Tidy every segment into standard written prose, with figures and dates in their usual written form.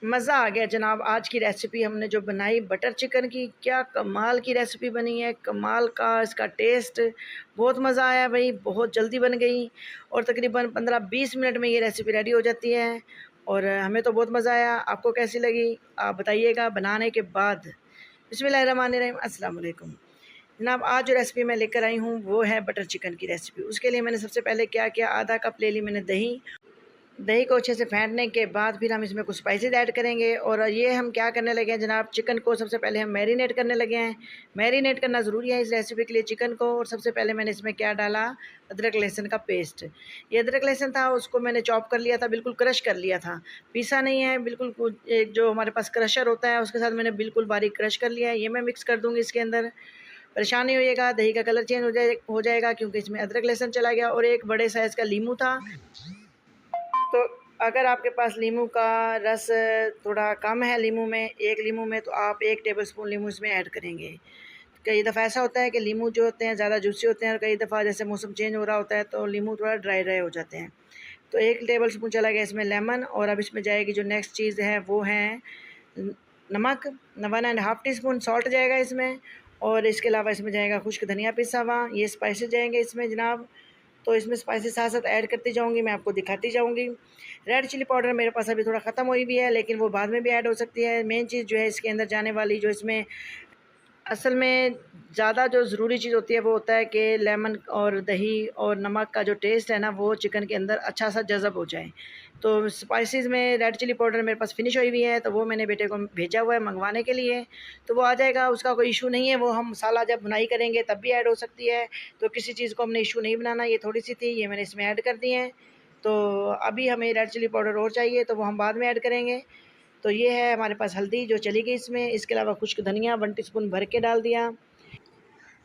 मज़ा आ गया जनाब। आज की रेसिपी हमने जो बनाई बटर चिकन की, क्या कमाल की रेसिपी बनी है, कमाल का इसका टेस्ट। बहुत मज़ा आया भाई, बहुत जल्दी बन गई और तकरीबन 15-20 मिनट में ये रेसिपी रेडी हो जाती है। और हमें तो बहुत मज़ा आया। आपको कैसी लगी आप बताइएगा बनाने के बाद। बिस्मिल्लाहिर्रहमानिर्रहीम, अस्सलाम वालेकुम। जनाब आज जो रेसिपी मैं लेकर आई हूँ वो है बटर चिकन की रेसिपी। उसके लिए मैंने सबसे पहले क्या किया, आधा कप ले ली मैंने दही। दही को अच्छे से फेंटने के बाद फिर हम इसमें कुछ स्पाइसेस ऐड करेंगे। और ये हम क्या करने लगे हैं जनाब, चिकन को सबसे पहले हम मैरिनेट करने लगे हैं। मैरिनेट करना ज़रूरी है इस रेसिपी के लिए चिकन को। और सबसे पहले मैंने इसमें क्या डाला, अदरक लहसुन का पेस्ट। ये अदरक लहसुन था उसको मैंने चॉप कर लिया था, बिल्कुल क्रश कर लिया था, पीसा नहीं है बिल्कुल। एक जो हमारे पास क्रशर होता है उसके साथ मैंने बिल्कुल बारीक क्रश कर लिया है। ये मैं मिक्स कर दूँगी इसके अंदर। परेशान नहीं होइएगा, दही का कलर चेंज हो जाएगा क्योंकि इसमें अदरक लहसुन चला गया। और एक बड़े साइज़ का लीमू था, तो अगर आपके पास लीमू का रस थोड़ा कम है लीमू में, एक लीमू में, तो आप 1 टेबलस्पून लीमू इसमें ऐड करेंगे। कई दफ़ा ऐसा होता है कि लीमू जो होते हैं ज़्यादा जूसी होते हैं और कई दफ़ा जैसे मौसम चेंज हो रहा होता है तो लीमू थोड़ा ड्राई ड्राई हो जाते हैं। तो 1 टेबलस्पून चला गया इसमें लेमन। और अब इसमें जाएगी जो नेक्स्ट चीज़ है वो है नमक। 1.5 टीस्पून सॉल्ट जाएगा इसमें। और इसके अलावा इसमें जाएगा खुश्क धनिया पिसा हुआ। ये स्पाइसेस जाएंगे इसमें जनाब। तो इसमें स्पाइसेस साथ साथ ऐड करती जाऊँगी, मैं आपको दिखाती जाऊँगी। रेड चिली पाउडर मेरे पास अभी थोड़ा ख़त्म हुई भी है, लेकिन वो बाद में भी ऐड हो सकती है। मेन चीज़ जो है इसके अंदर जाने वाली, जो इसमें असल में ज़्यादा जो ज़रूरी चीज़ होती है वो होता है कि लेमन और दही और नमक का जो टेस्ट है ना वो चिकन के अंदर अच्छा सा जज़ब हो जाए। तो स्पाइसेस में रेड चिली पाउडर मेरे पास फिनिश हुई हुई है, तो वो मैंने बेटे को भेजा हुआ है मंगवाने के लिए। तो वो आ जाएगा, उसका कोई इशू नहीं है। वो हम मसाला जब बुनाई करेंगे तब भी ऐड हो सकती है। तो किसी चीज़ को हमने इशू नहीं बनाना। ये थोड़ी सी थी, ये मैंने इसमें ऐड कर दी है। तो अभी हमें रेड चिली पाउडर और चाहिए तो वो हम बाद में ऐड करेंगे। तो ये है हमारे पास हल्दी जो चली गई इसमें। इसके अलावा खुश्क धनिया 1 टीस्पून भर के डाल दिया।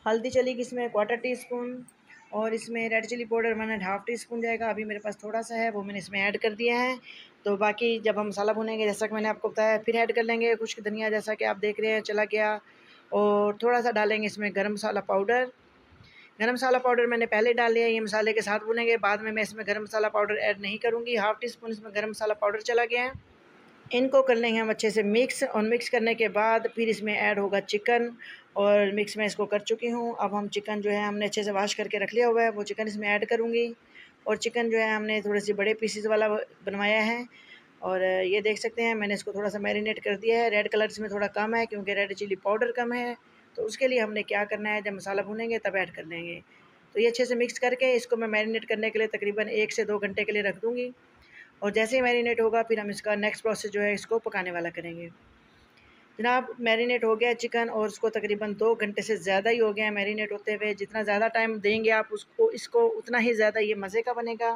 हल्दी चली गई इसमें 1/4 टीस्पून। और इसमें रेड चिली पाउडर 1.5 टीस्पून जाएगा। अभी मेरे पास थोड़ा सा है वो मैंने इसमें ऐड कर दिया है। तो बाकी जब हम मसाला भुनेंगे जैसा कि मैंने आपको बताया फिर ऐड कर लेंगे। खुश्क धनिया जैसा कि आप देख रहे हैं चला गया। और थोड़ा सा डालेंगे इसमें गरम मसाला पाउडर। गरम मसाला पाउडर मैंने पहले डाल लिया, ये मसाले के साथ भुनेंगे, बाद में मैं इसमें गरम मसाला पाउडर ऐड नहीं करूँगी। 1/2 टीस्पून इसमें गरम मसाला पाउडर चला गया है। इनको कर लेंगे हम अच्छे से मिक्स। और मिक्स करने के बाद फिर इसमें ऐड होगा चिकन। और मिक्स मैं इसको कर चुकी हूँ। अब हम चिकन जो है हमने अच्छे से वॉश करके रख लिया हुआ है, वो चिकन इसमें ऐड करूँगी। और चिकन जो है हमने थोड़े से बड़े पीसेस वाला बनवाया है। और ये देख सकते हैं मैंने इसको थोड़ा सा मैरिनेट कर दिया है। रेड कलर इसमें थोड़ा कम है क्योंकि रेड चिली पाउडर कम है। तो उसके लिए हमने क्या करना है, जब मसाला भूनेंगे तब ऐड कर लेंगे। तो ये अच्छे से मिक्स करके इसको मैं मैरिनेट करने के लिए तकरीबन 1 से 2 घंटे के लिए रख दूँगी। और जैसे ही मैरिनेट होगा फिर हम इसका नेक्स्ट प्रोसेस जो है इसको पकाने वाला करेंगे। जनाब मैरिनेट हो गया चिकन और उसको तकरीबन 2 घंटे से ज़्यादा ही हो गया है मैरिनेट होते हुए। जितना ज़्यादा टाइम देंगे आप उसको इसको उतना ही ज़्यादा ये मज़े का बनेगा।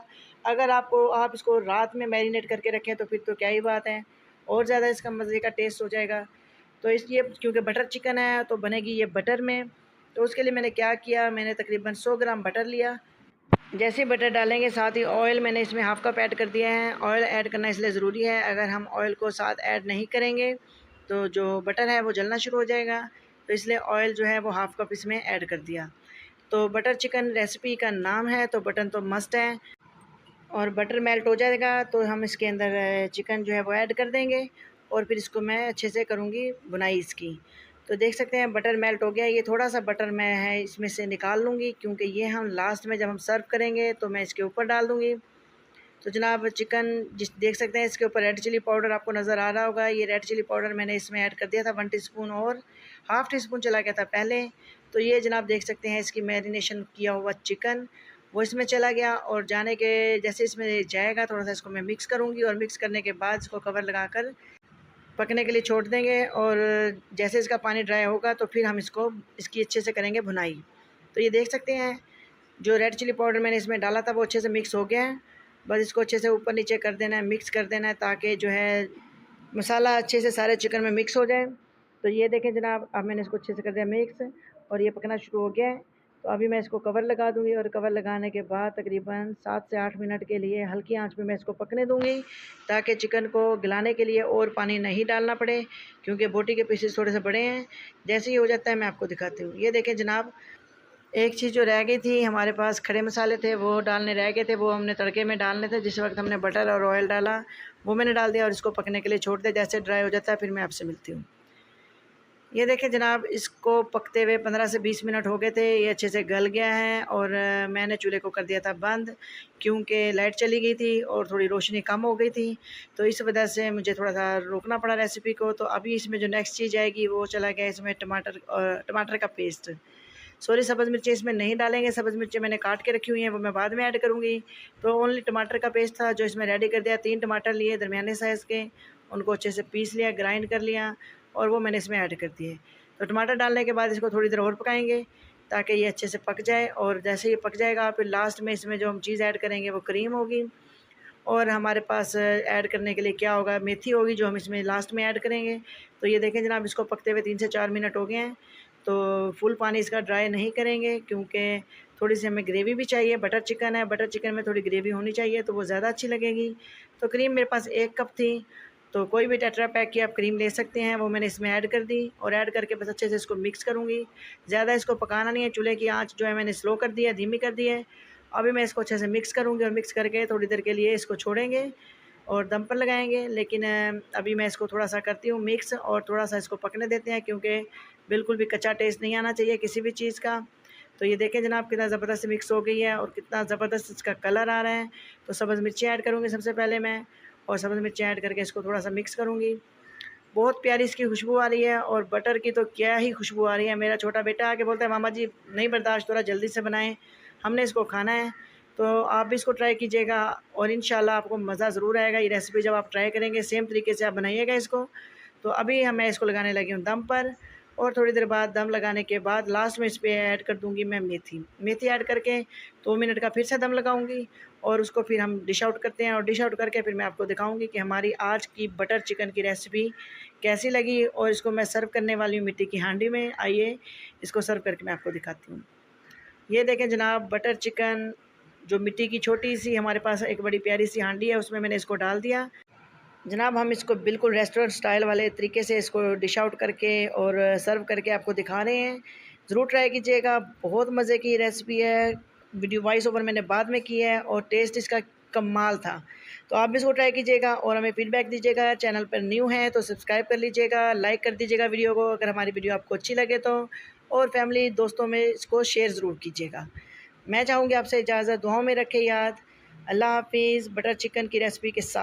अगर आप इसको रात में मैरिनेट करके रखें तो फिर तो क्या ही बात है, और ज़्यादा इसका मज़े का टेस्ट हो जाएगा। तो इसलिए क्योंकि बटर चिकन है तो बनेगी ये बटर में। तो उसके लिए मैंने क्या किया, मैंने तकरीबन 100 ग्राम बटर लिया। जैसे ही बटर डालेंगे साथ ही ऑयल मैंने इसमें हाफ़ कप ऐड कर दिया है। ऑयल ऐड करना इसलिए ज़रूरी है, अगर हम ऑयल को साथ ऐड नहीं करेंगे तो जो बटर है वो जलना शुरू हो जाएगा। तो इसलिए ऑयल जो है वो हाफ़ कप इसमें ऐड कर दिया। तो बटर चिकन रेसिपी का नाम है तो बटन तो मस्ट है। और बटर मेल्ट हो जाएगा तो हम इसके अंदर चिकन जो है वो ऐड कर देंगे। और फिर इसको मैं अच्छे से करूँगी बुनाई इसकी। तो देख सकते हैं बटर मेल्ट हो गया। ये थोड़ा सा बटर मैं है इसमें से निकाल लूँगी क्योंकि ये हम लास्ट में जब हम सर्व करेंगे तो मैं इसके ऊपर डाल दूँगी। तो जनाब चिकन जिस देख सकते हैं इसके ऊपर रेड चिली पाउडर आपको नज़र आ रहा होगा। ये रेड चिली पाउडर मैंने इसमें ऐड कर दिया था 1 टीस्पून, और हाफ़ टीस्पून चला गया था पहले। तो ये जनाब देख सकते हैं इसकी मैरिनेशन किया हुआ चिकन वो इसमें चला गया। और जाने के जैसे इसमें जाएगा थोड़ा सा इसको मैं मिक्स करूँगी। और मिक्स करने के बाद इसको कवर लगाकर पकने के लिए छोड़ देंगे। और जैसे इसका पानी ड्राई होगा तो फिर हम इसको इसकी अच्छे से करेंगे भुनाई। तो ये देख सकते हैं जो रेड चिली पाउडर मैंने इसमें डाला था वो अच्छे से मिक्स हो गया है। बस इसको अच्छे से ऊपर नीचे कर देना है, मिक्स कर देना है ताकि जो है मसाला अच्छे से सारे चिकन में मिक्स हो जाए। तो ये देखें जनाब, अब मैंने इसको अच्छे से कर दिया मिक्स और ये पकना शुरू हो गया है। तो अभी मैं इसको कवर लगा दूँगी और कवर लगाने के बाद तकरीबन 7 से 8 मिनट के लिए हल्की आंच पे मैं इसको पकने दूँगी ताकि चिकन को गलाने के लिए और पानी नहीं डालना पड़े क्योंकि बोटी के पीसेस थोड़े से बड़े हैं। जैसे ही हो जाता है मैं आपको दिखाती हूँ। ये देखें जनाब, एक चीज़ जो रह गई थी, हमारे पास खड़े मसाले थे वो डालने रह गए थे, वो हमने तड़के में डालने थे। जिस वक्त हमने बटर और ऑयल डाला वो मैंने डाल दिया और इसको पकने के लिए छोड़ दिया। जैसे ड्राई हो जाता है फिर मैं आपसे मिलती हूँ। ये देखें जनाब, इसको पकते हुए 15 से 20 मिनट हो गए थे। ये अच्छे से गल गया है और मैंने चूल्हे को कर दिया था बंद, क्योंकि लाइट चली गई थी और थोड़ी रोशनी कम हो गई थी। तो इस वजह से मुझे थोड़ा सा रोकना पड़ा रेसिपी को। तो अभी इसमें जो नेक्स्ट चीज़ आएगी वो चला गया इसमें टमाटर का पेस्ट। सॉरी, सब्ज़ मिर्चें इसमें नहीं डालेंगे। सब्ज़ मिर्चें मैंने काट के रखी हुई हैं, वो मैं बाद में ऐड करूँगी। तो ओनली टमाटर का पेस्ट था जो इसमें रेडी कर दिया। 3 टमाटर लिए दरमियाने साइज़ के, उनको अच्छे से पीस लिया, ग्राइंड कर लिया और वो मैंने इसमें ऐड कर दिए। तो टमाटर डालने के बाद इसको थोड़ी देर और पकाएंगे ताकि ये अच्छे से पक जाए। और जैसे ये पक जाएगा फिर लास्ट में इसमें जो हम चीज़ ऐड करेंगे वो क्रीम होगी। और हमारे पास ऐड करने के लिए क्या होगा, मेथी होगी जो हम इसमें लास्ट में ऐड करेंगे। तो ये देखें जनाब, इसको पकते हुए 3 से 4 मिनट हो गए हैं। तो फुल पानी इसका ड्राई नहीं करेंगे क्योंकि थोड़ी सी हमें ग्रेवी भी चाहिए। बटर चिकन है, बटर चिकन में थोड़ी ग्रेवी होनी चाहिए तो वो ज़्यादा अच्छी लगेगी। तो क्रीम मेरे पास 1 कप थी, तो कोई भी टेट्रा पैक की आप क्रीम ले सकते हैं। वो मैंने इसमें ऐड कर दी और ऐड करके बस अच्छे से इसको मिक्स करूँगी। ज़्यादा इसको पकाना नहीं है, चूल्हे की आँच जो है मैंने स्लो कर दी है, धीमी कर दी है। अभी मैं इसको अच्छे से मिक्स करूँगी और मिक्स करके थोड़ी देर के लिए इसको छोड़ेंगे और दम पर लगाएंगे। लेकिन अभी मैं इसको थोड़ा सा करती हूँ मिक्स और थोड़ा सा इसको पकने देते हैं, क्योंकि बिल्कुल भी कच्चा टेस्ट नहीं आना चाहिए किसी भी चीज़ का। तो ये देखें जनाब, कितना ज़बरदस्त मिक्स हो गई है और कितना ज़बरदस्त इसका कलर आ रहा है। तो सब्ज़ मिर्ची ऐड करूँगी सबसे पहले मैं, और सब्ज़ मिर्ची ऐड करके इसको थोड़ा सा मिक्स करूँगी। बहुत प्यारी इसकी खुशबू आ रही है और बटर की तो क्या ही खुशबू आ रही है। मेरा छोटा बेटा आके बोलता है, मामा जी नहीं बर्दाश्त, थोड़ा जल्दी से बनाएं, हमने इसको खाना है। तो आप भी इसको ट्राई कीजिएगा और इंशाल्लाह आपको मज़ा ज़रूर आएगा। ये रेसिपी जब आप ट्राई करेंगे सेम तरीके से आप बनाइएगा इसको। तो अभी मैं इसको लगाने लगी हूँ दम पर, और थोड़ी देर बाद दम लगाने के बाद लास्ट में इस पर ऐड कर दूँगी मैं मेथी ऐड करके 2 मिनट का फिर से दम लगाऊँगी और उसको फिर हम डिश आउट करते हैं। और डिश आउट करके फिर मैं आपको दिखाऊँगी कि हमारी आज की बटर चिकन की रेसिपी कैसी लगी। और इसको मैं सर्व करने वाली हूँ मिट्टी की हांडी में। आइए इसको सर्व करके मैं आपको दिखाती हूँ। ये देखें जनाब, बटर चिकन जो मिट्टी की छोटी सी, हमारे पास एक बड़ी प्यारी सी हांडी है, उसमें मैंने इसको डाल दिया। जनाब हम इसको बिल्कुल रेस्टोरेंट स्टाइल वाले तरीके से इसको डिश आउट करके और सर्व करके आपको दिखा रहे हैं। ज़रूर ट्राई कीजिएगा, बहुत मज़े की रेसिपी है। वीडियो वॉइस ओवर मैंने बाद में की है और टेस्ट इसका कमाल था। तो आप भी इसको ट्राई कीजिएगा और हमें फीडबैक दीजिएगा। चैनल पर न्यू हैं तो सब्सक्राइब कर लीजिएगा, लाइक कर दीजिएगा वीडियो को अगर हमारी वीडियो आपको अच्छी लगे तो, और फैमिली दोस्तों में इसको शेयर ज़रूर कीजिएगा। मैं चाहूँगी आपसे इजाज़त, दुआओं में रखें याद। अल्लाह हाफिज़। बटर चिकन की रेसिपी के साथ।